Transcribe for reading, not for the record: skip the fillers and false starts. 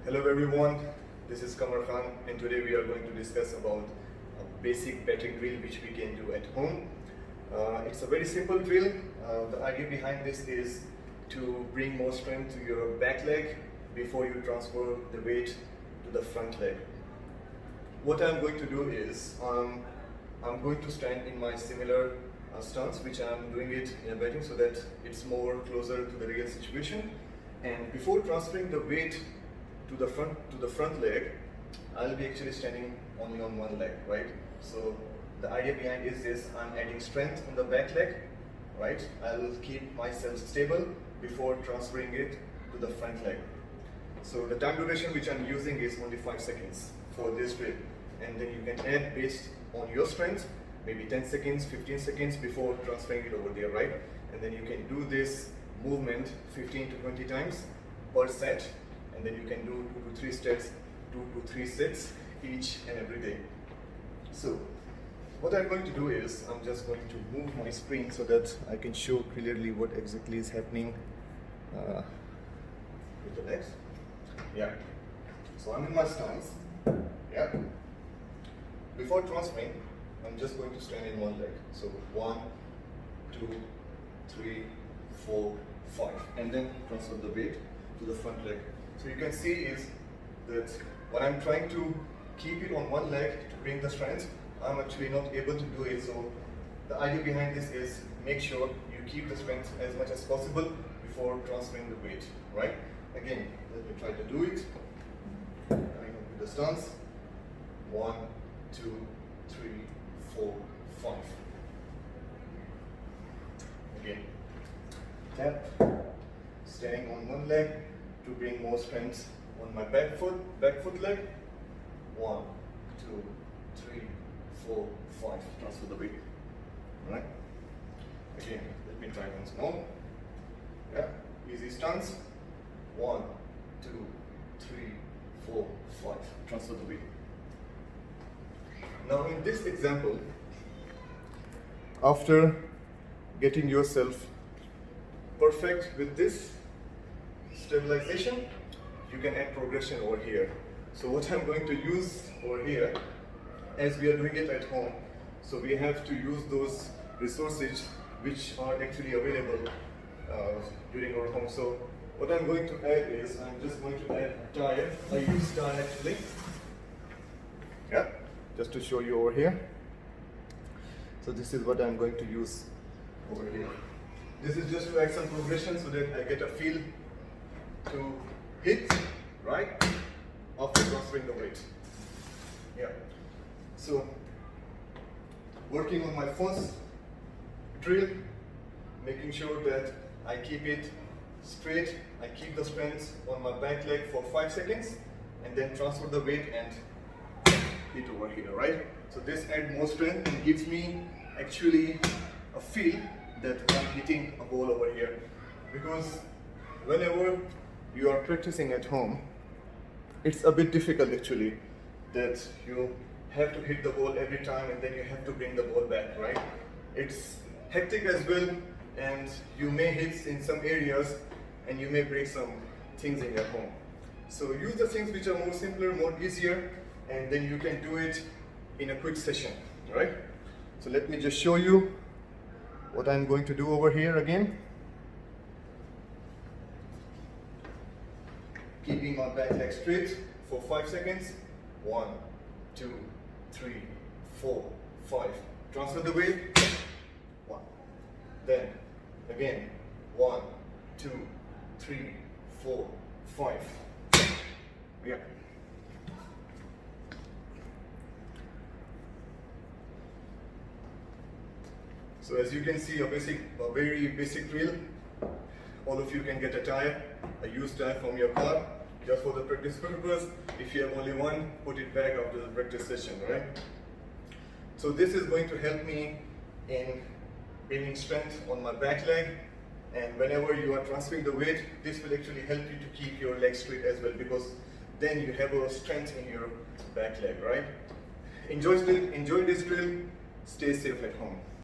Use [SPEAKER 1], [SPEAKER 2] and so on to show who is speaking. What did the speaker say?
[SPEAKER 1] Hello everyone, this is Kamar Khan and today we are going to discuss about a basic batting drill which we can do at home. It's a very simple drill. The idea behind this is to bring more strength to your back leg before you transfer the weight to the front leg. What I'm going to do is I'm going to stand in my similar stance which I'm doing it in a batting so that it's more closer to the real situation, and before transferring the weight to the front leg, I'll be actually standing only on one leg, right? So the idea behind is this: I'm adding strength on the back leg, right? I'll keep myself stable before transferring it to the front leg. So the time duration which I'm using is only 5 seconds for this drill, and then you can add based on your strength, maybe 10 seconds, 15 seconds before transferring it over there, right? And then you can do this movement 15 to 20 times per set, and then you can do 2 to 3 sets, 2 to 3 sets each and every day. So what I'm going to do is I'm just going to move my screen so that I can show clearly what exactly is happening with the legs. Yeah. So I'm in my stance. Yeah. Before transferring, I'm just going to stand in one leg. So 1, 2, 3, 4, 5, and then transfer the weight to the front leg. So you can see is that when I'm trying to keep it on one leg to bring the strength, I'm actually not able to do it. So the idea behind this is make sure you keep the strength as much as possible before transferring the weight, right? Again, let me try to do it. Coming up with the stance. 1, 2, 3, 4, 5. Again, tap, standing on one leg to bring more strength on my back foot leg. 1, 2, 3, 4, 5. Transfer the weight. Alright? Again, let me try once more. Yeah, easy stance. 1, 2, 3, 4, 5. Transfer the weight. Now in this example, after getting yourself perfect with this stabilization, you can add progression over here. So what I'm going to use over here, as we are doing it at home, so we have to use those resources which are actually available during our home. So what I'm going to add is, I'm just going to add a tire. I use tire actually. Yeah, just to show you over here. So this is what I'm going to use over here. This is just to add some progression so that I get a feel to hit, right, after transferring the weight. Yeah. So working on my first drill, making sure that I keep it straight, I keep the strength on my back leg for 5 seconds, and then transfer the weight and hit over here, right? So this adds more strength and gives me actually a feel that I'm hitting a ball over here. Because whenever you are practicing at home, it's a bit difficult actually, that you have to hit the ball every time and then you have to bring the ball back, right? It's hectic as well, and you may hit in some areas and you may break some things in your home. So use the things which are more simpler, more easier, and then you can do it in a quick session, right? So let me just show you what I'm going to do over here again. Keeping my back leg straight for 5 seconds. 1, 2, 3, 4, 5. Transfer the weight. 1. Then again. 1, 2, 3, 4, 5. Yeah. So as you can see, a very basic drill. All of you can get a tire, a used tire from your car, just for the practice purpose. If you have only one, put it back after the practice session, right? So this is going to help me in building strength on my back leg, and whenever you are transferring the weight, this will actually help you to keep your legs straight as well, because then you have a strength in your back leg, right? Enjoy this drill, stay safe at home.